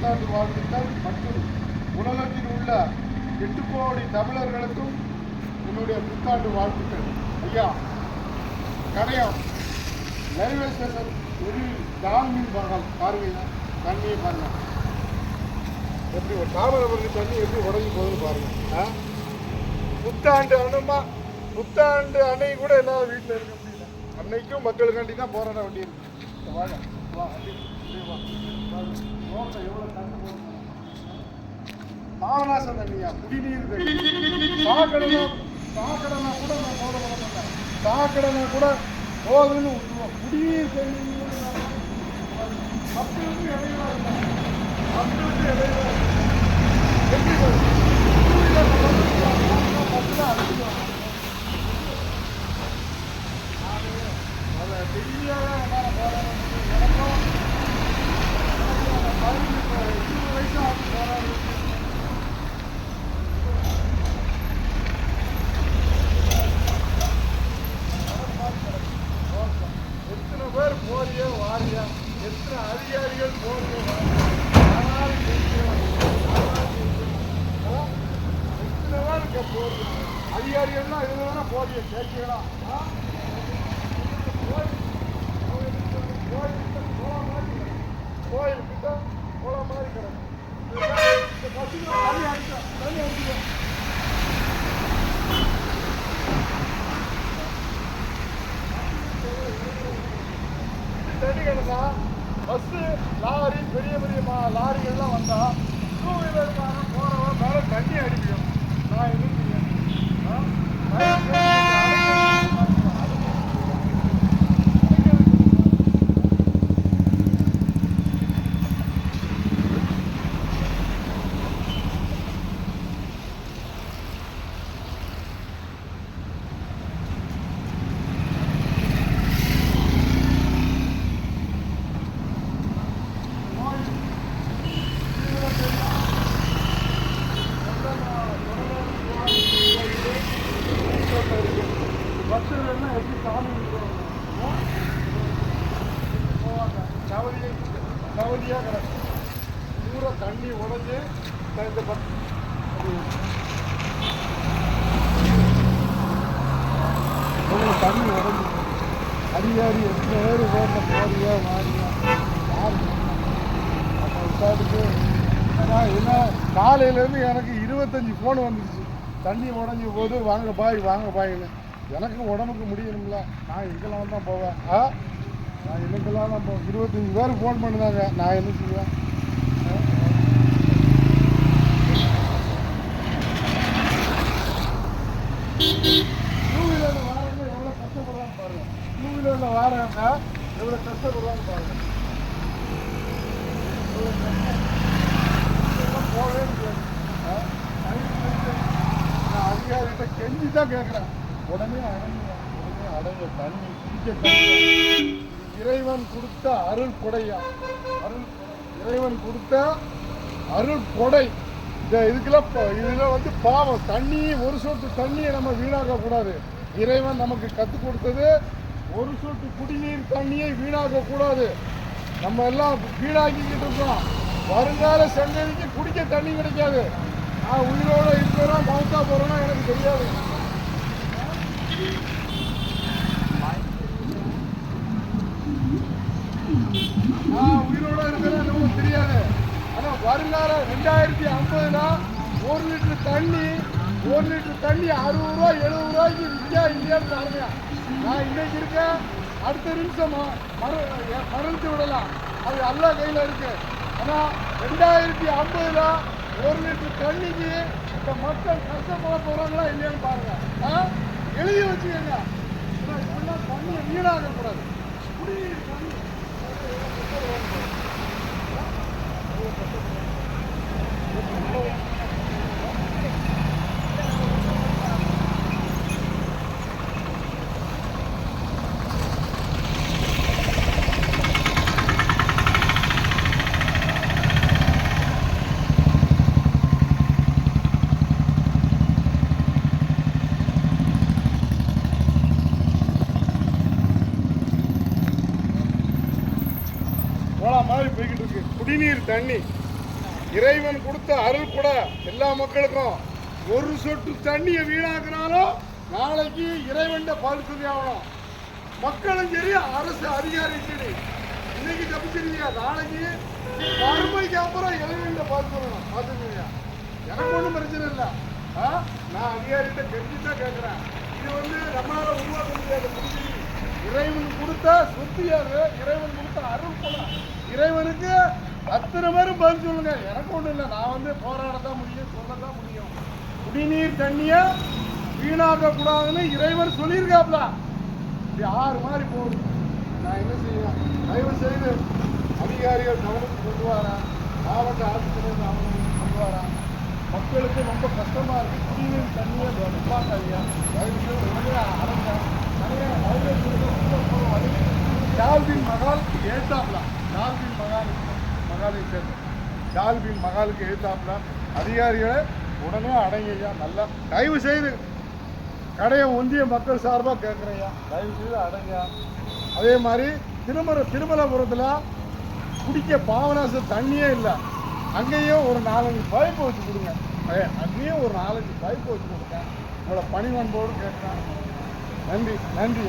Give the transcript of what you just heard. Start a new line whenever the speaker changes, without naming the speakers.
புத்தாண்டு வாழ்த்துக்கள் மற்றும் உலகத்தில் உள்ள 8 கோடி தமிழர்களுக்கும் என்னுடைய புத்தாண்டு வாழ்த்துக்கள். ஐயா கரையம் ரயில்வே ஸ்டேஷன் ஒரு டால்மின் பாருங்க, தண்ணியை பாருங்க எப்படி ஒரு தாமிரபரணி தண்ணி எப்படி உடஞ்சி போகுதுன்னு பாருங்க. புத்தாண்டு அன்னைக்கு கூட எல்லாம் வீட்டில் இருக்க முடியல. அன்னைக்கும் மக்களுக்காண்டி தான் போராட வேண்டி இருக்கு. வாங்க வா எவ்வளோ கஷ்டம் போகணும். பாவநாசம் தண்ணியா, குடிநீர் தண்ணி, சாக்கடைனா கூட நான் போட மாட்டேன். சாக்கடைனா கூட போகுதுன்னு விட்டுருவோம். குடிநீர் தண்ணி மக்களுக்கு இடையில எப்படி அதை தெரியாத எனக்கும் 20 வயசு ஆகி போராடு. எத்தனை பேர் போறியோ வாரியா, எத்தனை அதிகாரிகள் போறியோ வாரியா, எத்தனை பேருக்கு போறிய அதிகாரிகள்லாம் இது வேணா போறிய கேட்கலாம். கோயிலுக்கிட்ட போல மாதிரி கிடக்கும். தண்ணி அடிக்கும் தண்ணி கிடந்தா பஸ்ஸு லாரி பெரிய லாரிகள்லாம் வந்தா 2 வீலர்காரன் போறவன் மேலே தண்ணி அடிக்கும். நான் என்ன பஸ்ஸுலாம் எப்படி சாமி போவாங்க. சவதியாக கிடக்கும். பூரா தண்ணி உடஞ்சி இந்த பஸ் தண்ணி உடஞ்சி அதிகாரி எத்தனை பேர் ரோட்டில் போறியா மாறியா யார் அப்போ விசாரிச்சு என்ன காலையிலேருந்து எனக்கு 25 ஃபோன் வந்துடுச்சு. தண்ணி உடஞ்சி போது வாங்க பாயின்னு. எனக்கு உடம்புக்கு முடியணும்ல, நான் எங்கெல்லாம் தான் போவேன். நான் எனக்கெல்லாம் தான் போவேன். 25 பேர் ஃபோன் பண்ணுதாங்க. நான் என்ன செய்வேன்? டூ வீலரில் வாரவங்க எவ்வளோ கஷ்டப்படுறான்னு பாருங்க. டூ வீலரில் வாரவங்க எவ்வளோ கஷ்டப்படுறான்னு பாருங்க. போகவே முடியாது. நான் அதிகாரிகிட்ட கெஞ்சி தான் கேட்குறேன். உடனே அடைஞ்ச தண்ணி குடிக்க தண்ணி இறைவன் கொடுத்த அருள் கொடையா, இறைவன் கொடுத்த அருள் கொடை. இதுல பாவம் தண்ணி, ஒரு சொட்டு தண்ணியை நம்ம வீணாக்க கூடாது. இறைவன் நமக்கு கற்றுக் கொடுத்தது ஒரு சொட்டு குடிநீர் தண்ணியை வீணாக்க கூடாது. நம்ம எல்லாம் வீணாக்கிக்கிட்டு இருக்கோம். வருங்கால சங்கதிக்கு குடிக்க தண்ணி கிடைக்காது. நான் உயிரோட இருக்கிறோம் மவுத்தா போறேன்னா எனக்கு தெரியாது. நான் உயிரோட இருக்கிறேன் நமக்கு தெரியாது. ஆனா வருங்கால 2050னா 1 லிட்டர் தண்ணி 60 ரூபா 70 ரூபாய்க்கு விற்கா இல்லையான்னு பாருங்க. நான் இன்னைக்கு இருக்கேன், அடுத்த நிமிஷம் மறந்து விடலாம். அது எல்லா கையில் இருக்கு. ஆனா 2050ல 1 லிட்டர் தண்ணிக்கு இந்த மக்கள் கஷ்டப்பட போறாங்களா இல்லையான்னு பாருங்க. எழுதி வச்சுக்கோங்க. தண்ணியை வீணாக கூடாது. குடிநீர் தண்ணி மாதிரி போய்கிட்டு இருக்கு. குடிநீர் தண்ணி இறைவன் கொடுத்த அருள் கூட எல்லா மக்களுக்கும். ஒரு சொட்டு தண்ணியை வீணாக்குனாலும் நாளைக்கு இறைவன் பதில் சொல்லி ஆகணும். மக்களும் சரி, அரசு அதிகாரி சரி. இன்னைக்கு தப்பிச்சிருக்கியா, நாளைக்கு வறுமைக்கு அப்புறம் இறைவன் பதில் சொல்லணும். பார்த்துக்கீங்க, எனக்கு ஒன்றும் பிரச்சனை இல்லை. நான் அதிகாரிகிட்ட தெரிஞ்சுதான் கேட்குறேன். இது நம்மளால உருவாக்க முடியாத புரிஞ்சு. இறைவன் கொடுத்த சொத்தியாக, இறைவன் கொடுத்த அருள் போல இறைவனுக்கு அத்தனை பேரும் பதில் சொல்லுங்க. எனக்கு ஒன்றும் இல்லை. நான் போராடத்தான் முடியும், சொல்லத்தான் முடியும். குடிநீர் தண்ணியை வீணாக்க கூடாதுன்னு இறைவன் சொல்லியிருக்காப்ல. இப்படி 6 மாதிரி போகுது. நான் என்ன செய்வேன்? தயவு செய்து அதிகாரிகள் கவனத்துக்கு கொண்டு வரேன். மாவட்ட ஆட்சித்தலைவர் அவங்களுக்கு கொண்டு வரேன். மக்களுக்கு ரொம்ப கஷ்டமா இருக்கு. குடிநீர் தண்ணியை நிப்பாட்டாதியா. தயவு செய்து உடனே அடைஞ்சா டால்பின் மகால் ஏத்தாப்ல, டால்பின் மகாலை சேர்ந்து டால்பின் மகாலுக்கு ஏத்தாப்ல அதிகாரிகளை உடனே அடங்கியா. நல்லா தயவு செய்து கடையை ஒன்றிய மக்கள் சார்பாக கேட்குறேயா, தயவு செய்து அடங்க. அதே மாதிரி திருமலபுரத்தில் குடிக்க பாவனாச தண்ணியே இல்லை. அங்கேயும் ஒரு 4-5 பைப்பு வச்சு கொடுங்க. அங்கேயும் ஒரு 4-5 பைப்பு வச்சு கொடுங்க. உங்களை பணிவன்போடு கேட்குறேன். நன்றி.